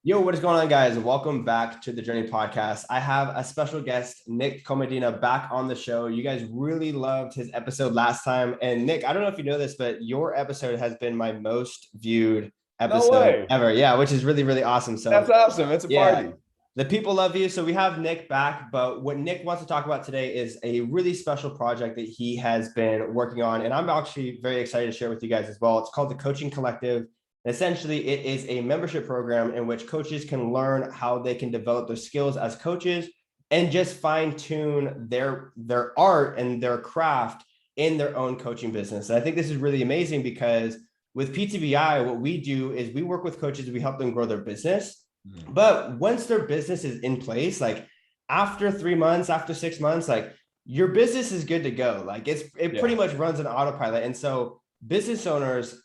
Yo, what is going on, guys? Welcome back to the Journey Podcast. I have a special guest, Nick Komodina, back on the show. You guys really loved his episode last time. And Nick, I don't know if you know this, but your episode has been my most viewed No episode way. ever. Yeah, which is really, really awesome. That's So, awesome. It's a yeah, party. the people love you. So we have Nick back. But what Nick wants to talk about today is a really special project that he has been working on. And I'm actually very excited to share with you guys as well. It's called the Coaching Collective. Essentially, it is a membership program in which coaches can learn how they can develop their skills as coaches and just fine tune their art and their craft in their own coaching business. And I think this is really amazing because with PTBI, what we do is we work with coaches, we help them grow their business. But once their business is in place, like after 3 months, after 6 months, like your business is good to go. Like it pretty much runs on autopilot. And so business owners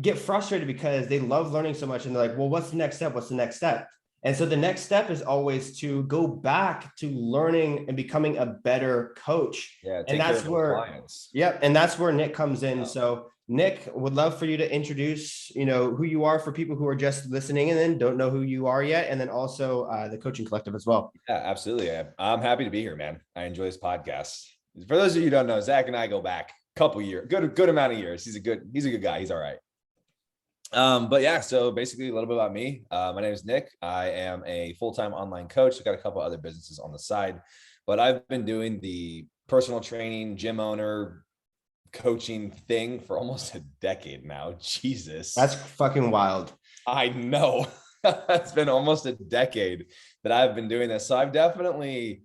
get frustrated because they love learning so much and they're like, well, what's the next step? What's the next step? And so the next step is always to go back to learning and becoming a better coach. Yeah, And take care that's of those where, clients. yep. And that's where Nick comes in. Yeah. So Nick, would love for you to introduce, who you are for people who are just listening and then don't know who you are yet. And then also the coaching collective as well. Yeah, absolutely. I'm happy to be here, man. I enjoy this podcast. For those of you who don't know, Zach and I go back a couple years, good amount of years. He's a good guy. He's all right. But yeah, so basically a little bit about me. My name is Nick. I am a full-time online coach. I've got a couple other businesses on the side, but I've been doing the personal training, gym owner, coaching thing for almost a decade now. Jesus. That's fucking wild. I know. It's been almost a decade that I've been doing this. So I've definitely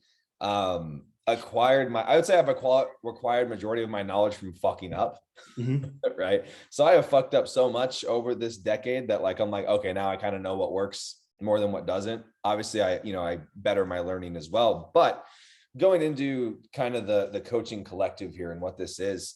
acquired I would say I've acquired majority of my knowledge from fucking up. Right. So I have fucked up so much over this decade that I'm like, okay, now I kind of know what works more than what doesn't. Obviously I better my learning as well, but going into kind of the coaching collective here and what this is,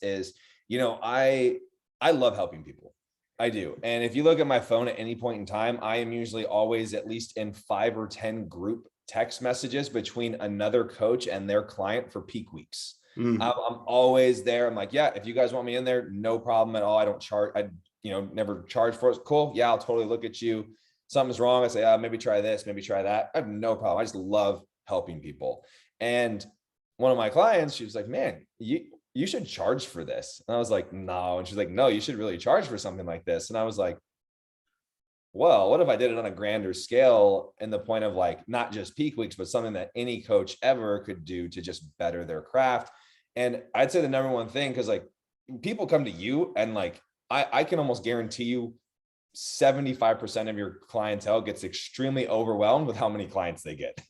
I love helping people. I do. And if you look at my phone at any point in time, I am usually always at least in 5 or 10 group text messages between another coach and their client for peak weeks. I'm always there. I'm like, yeah, if you guys want me in there, no problem at all. I don't charge. I, never charge for it. Cool. Yeah, I'll totally look at you. Something's wrong. I say, maybe try this, maybe try that. I have no problem. I just love helping people. And one of my clients, she was like, man, you should charge for this. And I was like, no. And she's like, no, you should really charge for something like this. And I was like, well, what if I did it on a grander scale in the point of not just peak weeks, but something that any coach ever could do to just better their craft. And I'd say the number one thing, because people come to you and I can almost guarantee you 75% of your clientele gets extremely overwhelmed with how many clients they get.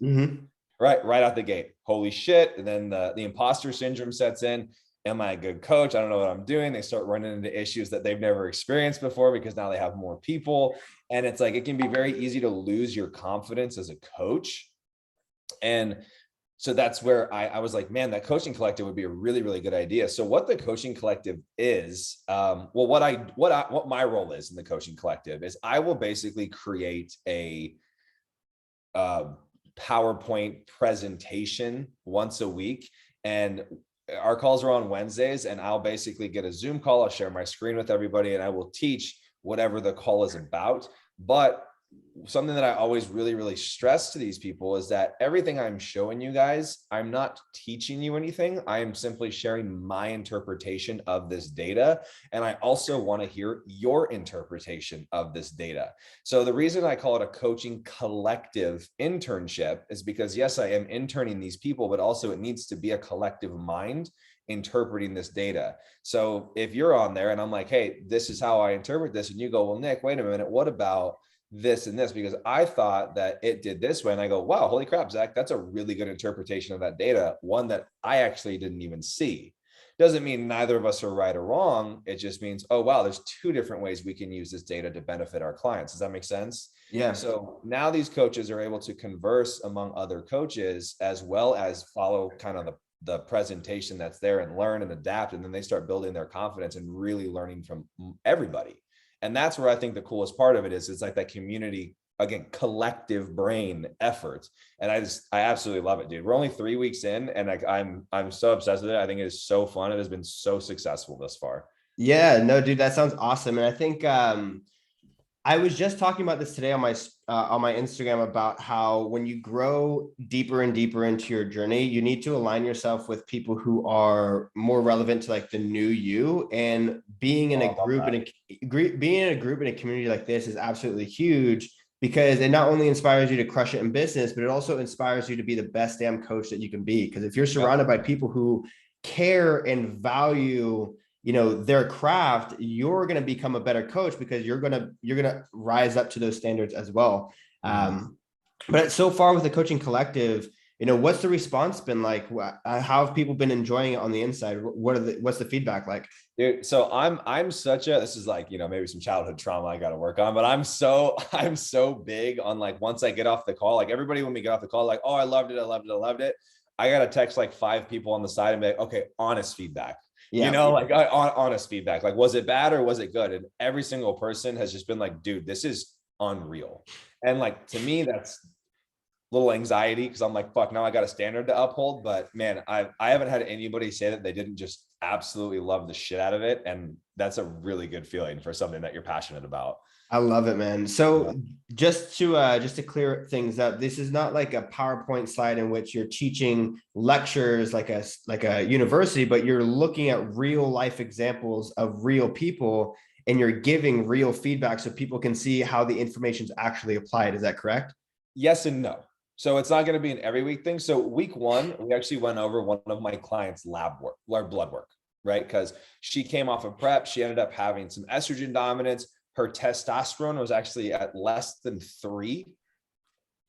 Right out the gate. Holy shit. And then the imposter syndrome sets in. Am I a good coach? I don't know what I'm doing. They start running into issues that they've never experienced before because now they have more people. And it's it can be very easy to lose your confidence as a coach. And so that's where I was like, man, that coaching collective would be a really, really good idea. So what the coaching collective is, what my role is in the coaching collective is I will basically create a PowerPoint presentation once a week. And our calls are on Wednesdays, and I'll basically get a Zoom call. I'll share my screen with everybody and I will teach whatever the call is about. But something that I always really, really stress to these people is that everything I'm showing you guys, I'm not teaching you anything. I am simply sharing my interpretation of this data. And I also want to hear your interpretation of this data. So the reason I call it a coaching collective internship is because yes, I am interning these people, but also it needs to be a collective mind interpreting this data. So if you're on there and I'm like, hey, this is how I interpret this. And you go, well, Nick, wait a minute. What about this and this? Because I thought that it did this way. And I go, wow, holy crap, Zach, that's a really good interpretation of that data. One that I actually didn't even see. Doesn't mean neither of us are right or wrong. It just means, oh, wow, there's 2 different ways we can use this data to benefit our clients. Does that make sense? Yeah. So now these coaches are able to converse among other coaches as well as follow kind of the presentation that's there and learn and adapt. And then they start building their confidence and really learning from everybody. And that's where I think the coolest part of it is it's like that community, again, collective brain effort. And I absolutely love it, dude. We're only 3 weeks in and I'm so obsessed with it. I think it is so fun. It has been so successful thus far. Yeah, no, dude, that sounds awesome. And I think I was just talking about this today on my Instagram about how when you grow deeper and deeper into your journey, you need to align yourself with people who are more relevant to like the new you. And being in Oh, a I love group that. and being in a group in a community like this is absolutely huge because it not only inspires you to crush it in business, but it also inspires you to be the best damn coach that you can be. Because if you're Yep. surrounded by people who care and value their craft, you're going to become a better coach because you're going to rise up to those standards as well. Mhm. But so far with the coaching collective, what's the response been like? How have people been enjoying it on the inside? What's the feedback like? Dude, so I'm such a, this is like, maybe some childhood trauma I got to work on, but I'm so big on like, once I get off the call, like everybody, when we get off the call, like, oh, I loved it. I loved it. I loved it. I got to text like 5 people on the side and be like, okay, honest feedback, Yeah. like honest feedback. Like, was it bad or was it good? And every single person has just been like, dude, this is unreal. And like, to me, that's little anxiety because I'm like, fuck, now I got a standard to uphold. But man, I haven't had anybody say that they didn't just absolutely love the shit out of it. And that's a really good feeling for something that you're passionate about. I love it, man. Yeah. So just to clear things up, this is not like a PowerPoint slide in which you're teaching lectures like a university, but you're looking at real life examples of real people and you're giving real feedback so people can see how the information's actually applied. Is that correct? Yes and no. So it's not going to be an every week thing. So week 1, we actually went over one of my clients' lab work, or blood work, right? Because she came off of prep. She ended up having some estrogen dominance. Her testosterone was actually at less than 3,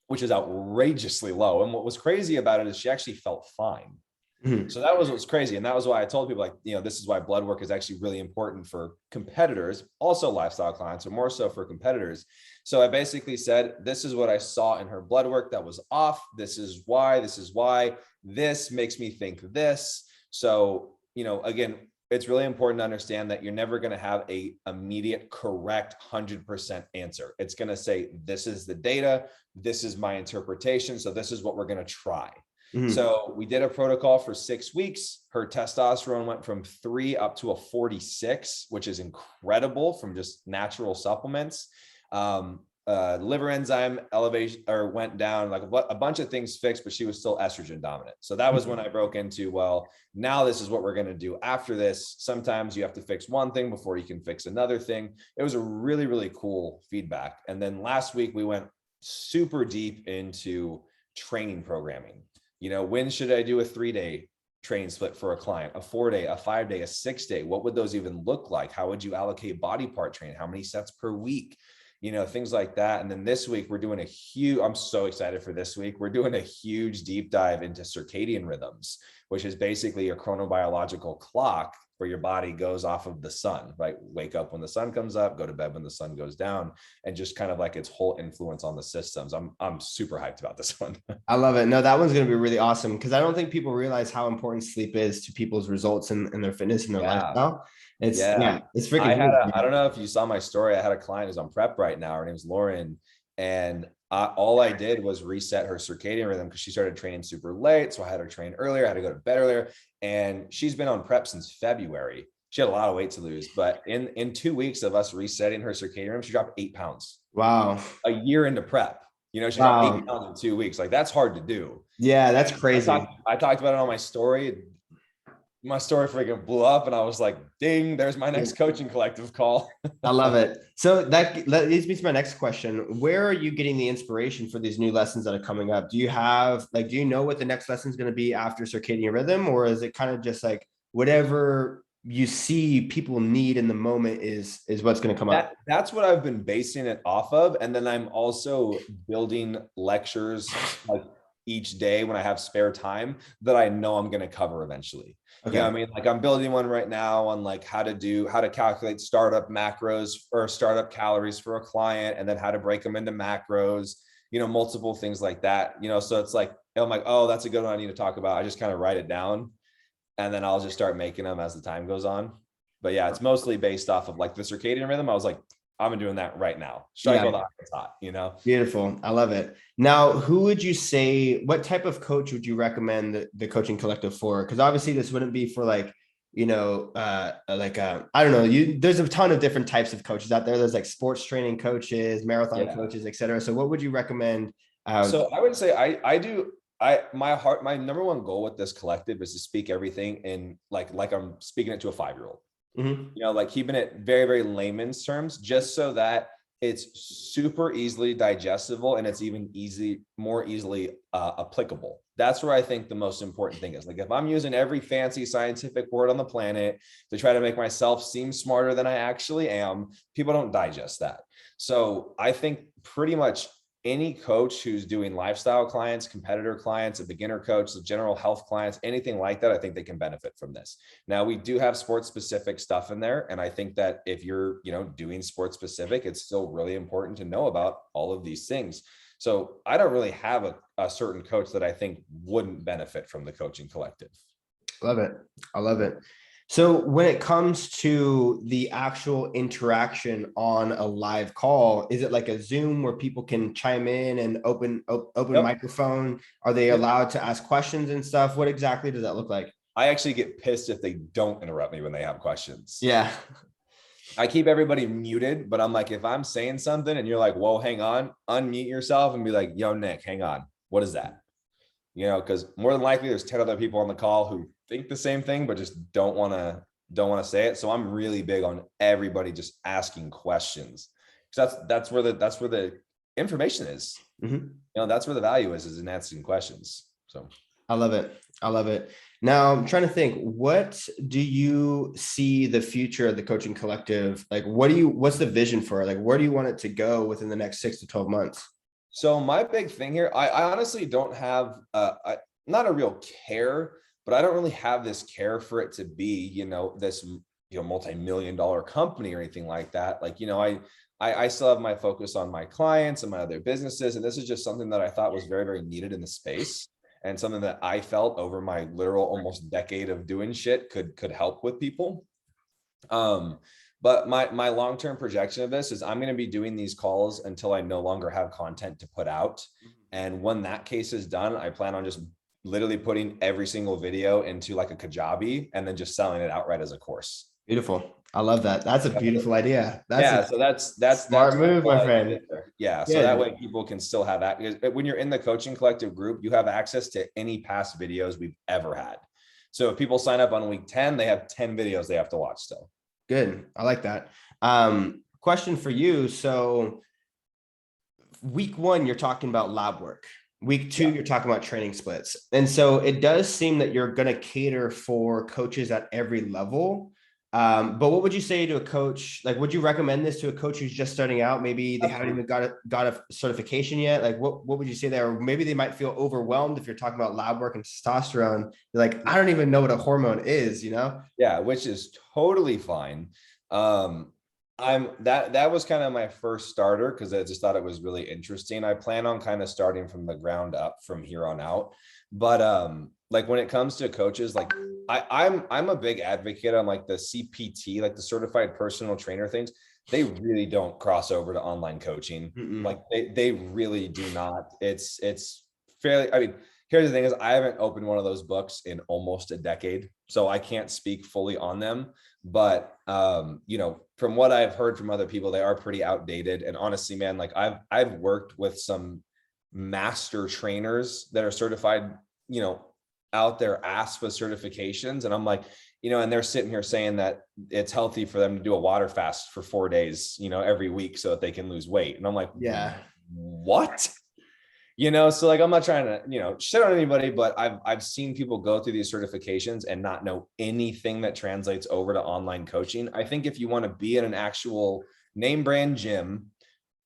which is outrageously low. And what was crazy about it is she actually felt fine. Mhm. So that was what's crazy. And that was why I told people, like, this is why blood work is actually really important for competitors, also lifestyle clients, but more so for competitors. So I basically said, this is what I saw in her blood work that was off. This is why, this makes me think this. So, again, it's really important to understand that you're never going to have a immediate correct 100% answer. It's going to say, this is the data. This is my interpretation. So this is what we're going to try. Mhm. So we did a protocol for 6 weeks. Her testosterone went from 3 up to a 46, which is incredible from just natural supplements. Liver enzyme elevation or went down, like a bunch of things fixed, but she was still estrogen dominant. So that was when I broke into, well, now this is what we're going to do after this. Sometimes you have to fix one thing before you can fix another thing. It was a really, really cool feedback. And then last week we went super deep into training programming. When should I do a 3-day training split for a client, a 4-day, a 5-day, a 6-day? What would those even look like? How would you allocate body part training? How many sets per week? Things like that. And then this week we're doing I'm so excited for this week. We're doing a huge deep dive into circadian rhythms, which is basically a chronobiological clock where your body goes off of the sun, right? Wake up when the sun comes up, go to bed when the sun goes down, and just kind of like its whole influence on the systems. I'm super hyped about this one. I love it. No, that one's going to be really awesome because I don't think people realize how important sleep is to people's results and their fitness and their Yeah. lifestyle. Yeah. It's freaking huge. I don't know if you saw my story. I had a client who's on prep right now. Her name's Lauren. And all I did was reset her circadian rhythm because she started training super late. So I had her train earlier. I had to go to bed earlier. And she's been on prep since February. She had a lot of weight to lose. But in 2 weeks of us resetting her circadian rhythm, she dropped 8 pounds. Wow. A year into prep. She dropped 8 pounds in 2 weeks. Like, that's hard to do. Yeah, that's crazy. I talked about it on my story. My story freaking blew up and I was like, ding, there's my next coaching collective call. I love it. So that leads me to my next question. Where are you getting the inspiration for these new lessons that are coming up? Do you know what the next lesson is going to be after circadian rhythm, or is it kind of just like whatever you see people need in the moment is what's going to come up? That's what I've been basing it off of. And then I'm also building lectures like each day when I have spare time that I know I'm going to cover eventually. Okay. I mean, like I'm building one right now on like how to calculate startup macros or startup calories for a client, and then how to break them into macros, multiple things like that, so it's like, I'm like, oh, that's a good one I need to talk about. I just kind of write it down and then I'll just start making them as the time goes on. But yeah, it's mostly based off of like the circadian rhythm. I was like, I'm doing that right now. Strike while the iron's hot, Beautiful. I love it. Now, what type of coach would you recommend the coaching collective for? Because obviously this wouldn't be for like I don't know, there's a ton of different types of coaches out there. There's like sports training coaches, marathon Yeah. coaches, et cetera. So what would you recommend? So I would say my number one goal with this collective is to speak everything in like I'm speaking it to a 5-year-old. Mhm. Like keeping it very, very layman's terms, just so that it's super easily digestible and it's even more easily applicable. That's where I think the most important thing is. Like if I'm using every fancy scientific word on the planet to try to make myself seem smarter than I actually am, people don't digest that. So I think pretty much any coach who's doing lifestyle clients, competitor clients, a beginner coach, the general health clients, anything like that, I think they can benefit from this. Now we do have sports specific stuff in there. And I think that if you're, doing sports specific, it's still really important to know about all of these things. So I don't really have a certain coach that I think wouldn't benefit from the coaching collective. Love it. I love it. So when it comes to the actual interaction on a live call, is it like a Zoom where people can chime in and open Yep. microphone? Are they Yep. allowed to ask questions and stuff? What exactly does that look like? I actually get pissed if they don't interrupt me when they have questions. Yeah. I keep everybody muted, but I'm like, if I'm saying something and you're like, whoa, hang on, unmute yourself and be like, yo, Nick, hang on. What is that? Because more than likely there's 10 other people on the call who think the same thing, but just don't want to say it. So I'm really big on everybody just asking questions. Because that's where the information is. Mm-hmm. That's where the value is in asking questions. So I love it. I love it. Now I'm trying to think, what do you see the future of the coaching collective? Like, what's the vision for it? Like, where do you want it to go within the next 6 to 12 months? So my big thing here, I honestly don't have not a real care, but I don't really have this care for it to be, this, multi-million-dollar company or anything like that. Like, I still have my focus on my clients and my other businesses. And this is just something that I thought was very, very needed in the space and something that I felt over my literal almost decade of doing shit could help with people. But my long-term projection of this is I'm going to be doing these calls until I no longer have content to put out. And when that case is done, I plan on just literally putting every single video into like a Kajabi and then just selling it outright as a course. Beautiful. I love that. That's a beautiful idea. So that's smart move, my friend. Yeah. So that way people can still have that. Because when you're in the coaching collective group, you have access to any past videos we've ever had. So if people sign up on week 10, they have 10 videos they have to watch still. Good. I like that. Question for you. So week 1, you're talking about lab work. Week 2, you're talking about training splits. And so it does seem that you're going to cater for coaches at every level. But what would you say to a coach? Like, would you recommend this to a coach who's just starting out? Maybe they haven't even got a certification yet. Like, what would you say there? Or maybe they might feel overwhelmed if you're talking about lab work and testosterone. They're like, I don't even know what a hormone is, Yeah, which is totally fine. That was kind of my first starter because I just thought it was really interesting. I plan on kind of starting from the ground up from here on out. But like when it comes to coaches, like I'm a big advocate on like the CPT, like the certified personal trainer things. They really don't cross over to online coaching. Mm-mm. Like they really do not. It's fairly, I mean, here's the thing is I haven't opened one of those books in almost a decade, so I can't speak fully on them. But from what I've heard from other people, they are pretty outdated. And honestly, man, like I've worked with some master trainers that are certified, out their ass with certifications. And I'm like, and they're sitting here saying that it's healthy for them to do a water fast for 4 days, every week so that they can lose weight. And I'm like, yeah, what? So like, I'm not trying to, shit on anybody, but I've seen people go through these certifications and not know anything that translates over to online coaching. I think if you want to be in an actual name brand gym,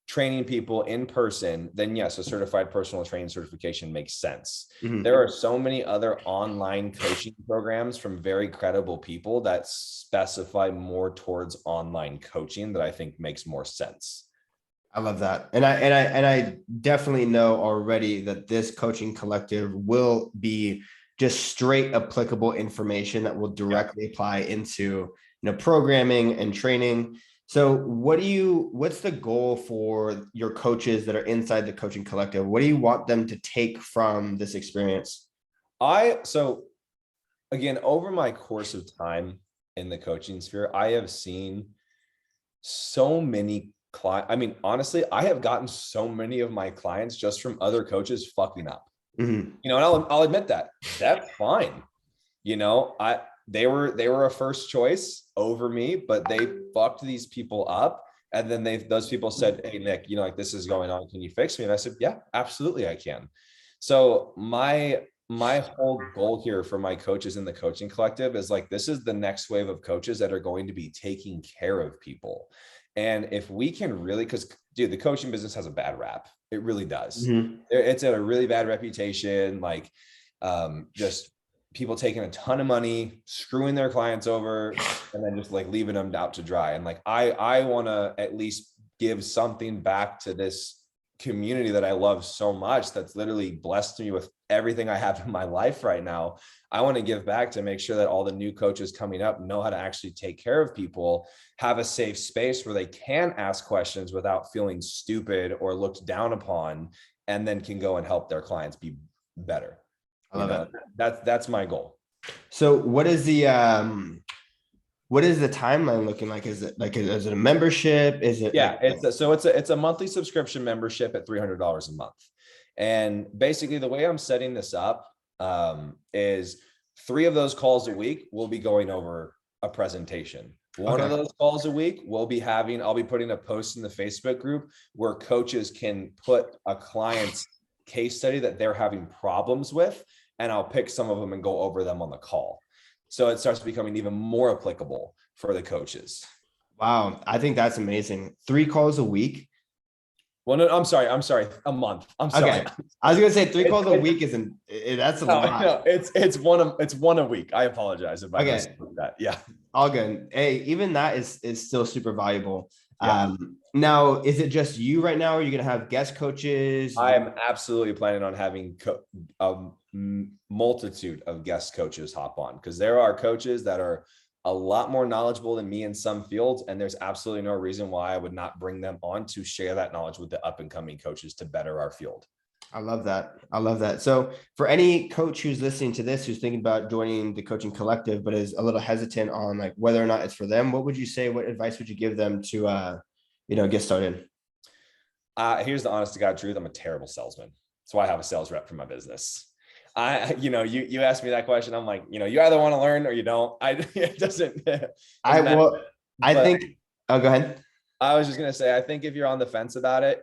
training people in person, then yes, a certified personal training certification makes sense. Mm-hmm. There are so many other online coaching programs from very credible people that specify more towards online coaching that I think makes more sense. I love that. And I definitely know already that this coaching collective will be just straight applicable information that will directly apply into, programming and training. So what's the goal for your coaches that are inside the coaching collective? What do you want them to take from this experience? So again, over my course of time in the coaching sphere, I have seen so many clients. I mean, honestly, I have gotten so many of my clients just from other coaches fucking up. Mhm. You know, and I'll admit that. That's fine. You know, they were a first choice over me, but they fucked these people up. And then those people said, "Hey Nick, you know, like this is going on. Can you fix me?" And I said, "Yeah, absolutely, I can." So my whole goal here for my coaches in the coaching collective is like, this is the next wave of coaches that are going to be taking care of people. And if we can really, because dude, the coaching business has a bad rap. It really does. Mhm. It's a really bad reputation. Like, just people taking a ton of money, screwing their clients over, and then just like leaving them out to dry. And like, I want to at least give something back to this community that I love so much, that's literally blessed me with everything I have in my life right now. I want to give back to make sure that all the new coaches coming up know how to actually take care of people, have a safe space where they can ask questions without feeling stupid or looked down upon, and then can go and help their clients be better. I love it. That's my goal. So what is the timeline looking like? Is it a membership? Is it Yeah, it's a monthly subscription membership at $300 a month. And basically the way I'm setting this up is 3 of those calls a week we'll be going over a presentation. One of those calls a week I'll be putting a post in the Facebook group where coaches can put a client's case study that they're having problems with, and I'll pick some of them and go over them on the call. So it starts becoming even more applicable for the coaches. Wow, I think that's amazing. 3 calls a week. Well, no, I'm sorry. A month. I'm sorry. Okay. I was gonna say 3 calls a week that's a lot. No, it's one a week. I apologize if I missed that. Yeah. All good. Hey, even that is still super valuable. Yeah. Now, is it just you right now? Or are you gonna have guest coaches? I am absolutely planning on having a multitude of guest coaches hop on, because there are coaches that are a lot more knowledgeable than me in some fields, and there's absolutely no reason why I would not bring them on to share that knowledge with the up and coming coaches to better our field. I love that. I love that. So for any coach who's listening to this, who's thinking about joining the coaching collective, but is a little hesitant on like whether or not it's for them, what would you say? What advice would you give them to, get started? Here's the honest to God truth. I'm a terrible salesman. That's why I have a sales rep for my business. You asked me that question. I'm like, you either want to learn or you don't. It doesn't. Oh, go ahead. I was just going to say, I think if you're on the fence about it,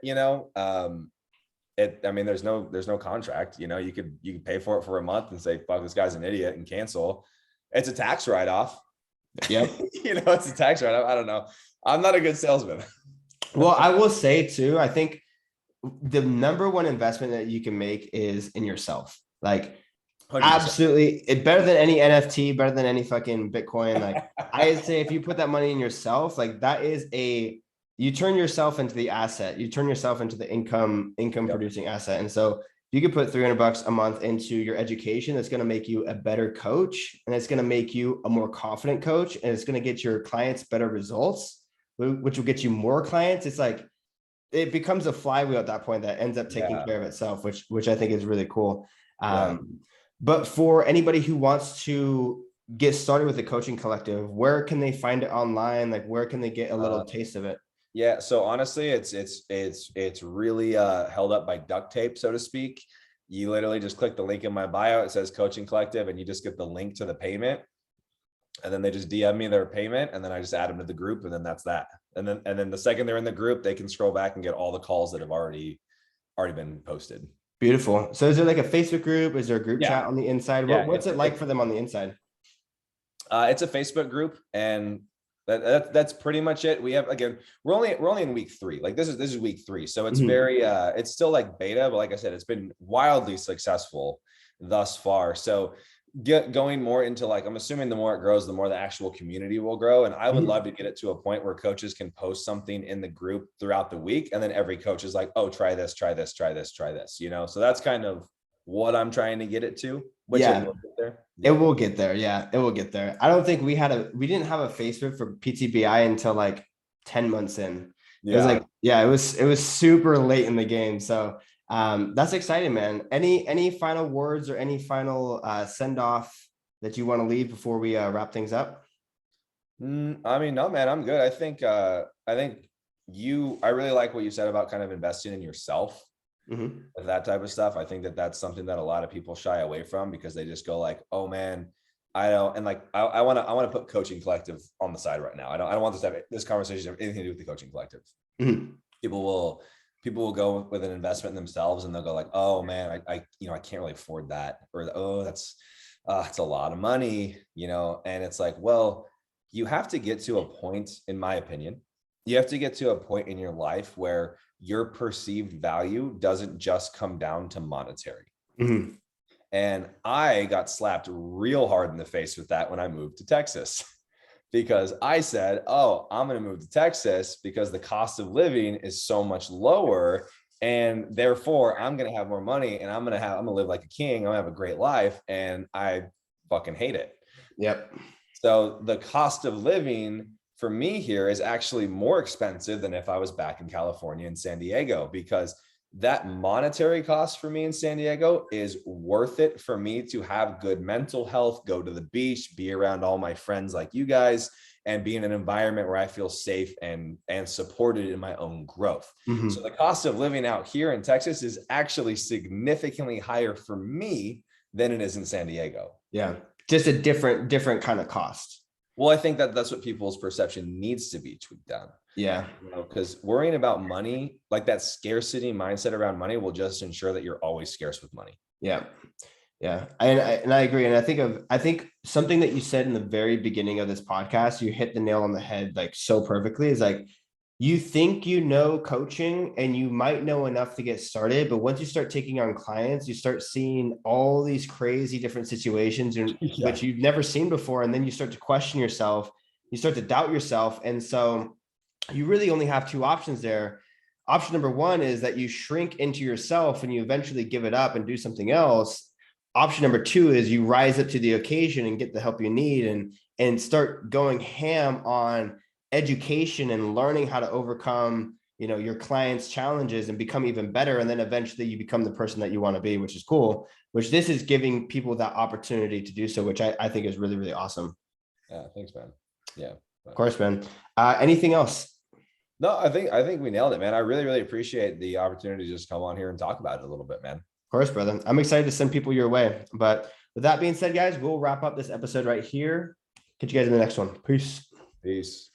there's no contract, you could pay for it for a month and say, fuck, this guy's an idiot, and cancel. It's a tax write-off. Yep. It's a tax write-off. I don't know. I'm not a good salesman. Well, I will say too, I think the number one investment that you can make is in yourself. Like 100%. Absolutely. It better than any NFT, better than any fucking Bitcoin. Like I'd say if you put that money in yourself, like that is you turn yourself into the asset, you turn yourself into the income producing asset. And so you could put $300 a month into your education. That's going to make you a better coach, and it's going to make you a more confident coach, and it's going to get your clients better results, which will get you more clients. It's like, it becomes a flywheel at that point that ends up taking care of itself, which I think is really cool. But for anybody who wants to get started with the coaching collective, where can they find it online? Like, where can they get a little taste of it? Yeah. So honestly, it's really held up by duct tape, so to speak. You literally just click the link in my bio. It says coaching collective, and you just get the link to the payment. And then they just DM me their payment, and then I just add them to the group, and then that's that. And then the second they're in the group, they can scroll back and get all the calls that have already been posted. Beautiful. So is there like a Facebook group? Is there a group chat on the inside? What's it like for them on the inside? It's a Facebook group, and that's pretty much it. We're only in week 3. Like this is week 3. So it's very, it's still like beta, but like I said, it's been wildly successful thus far. So going more into like, I'm assuming the more it grows, the more the actual community will grow. And I would love to get it to a point where coaches can post something in the group throughout the week. And then every coach is like, oh, try this. So that's kind of what I'm trying to get it to. It will get there. Yeah, it will get there. I don't think we didn't have a Facebook for PTBI until like 10 months in. It was like, it was super late in the game. So that's exciting, man. Any final words or any final send off that you want to leave before we wrap things up? I mean, no, man, I'm good. I really like what you said about kind of investing in yourself, that type of stuff. I think that that's something that a lot of people shy away from because they just go like, oh man, I don't, and like, I want to put Coaching Collective on the side right now. I don't want this conversation to have anything to do with the Coaching Collective. People will go with an investment in themselves and they'll go like, oh man, I can't really afford that. Or, oh, that's a lot of money, and it's like, well, you have to get to a point, in my opinion, you have to get to a point in your life where your perceived value doesn't just come down to monetary. And I got slapped real hard in the face with that when I moved to Texas, because I said, oh, I'm going to move to Texas because the cost of living is so much lower. And therefore I'm going to have more money and I'm going to live like a king. I'm going to have a great life. And I fucking hate it. Yep. So the cost of living for me here is actually more expensive than if I was back in California and San Diego, because that monetary cost for me in San Diego is worth it for me to have good mental health, go to the beach, be around all my friends like you guys, and be in an environment where I feel safe and supported in my own growth. So the cost of living out here in Texas is actually significantly higher for me than it is in San Diego. Yeah. Just a different kind of cost. Well, I think that that's what people's perception needs to be tweaked down. Yeah. Because worrying about money, like that scarcity mindset around money, will just ensure that you're always scarce with money. Yeah. Yeah. And I agree. And I think something that you said in the very beginning of this podcast, you hit the nail on the head, like so perfectly, is like, you think you know coaching and you might know enough to get started, but once you start taking on clients, you start seeing all these crazy different situations which you've never seen before. And then you start to question yourself, you start to doubt yourself. And so you really only have two options there. Option number one is that you shrink into yourself and you eventually give it up and do something else. Option number two is you rise up to the occasion and get the help you need and start going ham on education and learning how to overcome, your clients' challenges and become even better. And then eventually you become the person that you want to be, which is cool, which this is giving people that opportunity to do so, which I think is really, really awesome. Yeah. Thanks, man. Yeah. Of course, man. Anything else? No, I think we nailed it, man. I really, really appreciate the opportunity to just come on here and talk about it a little bit, man. Of course, brother. I'm excited to send people your way. But with that being said, guys, we'll wrap up this episode right here. Catch you guys in the next one. Peace. Peace.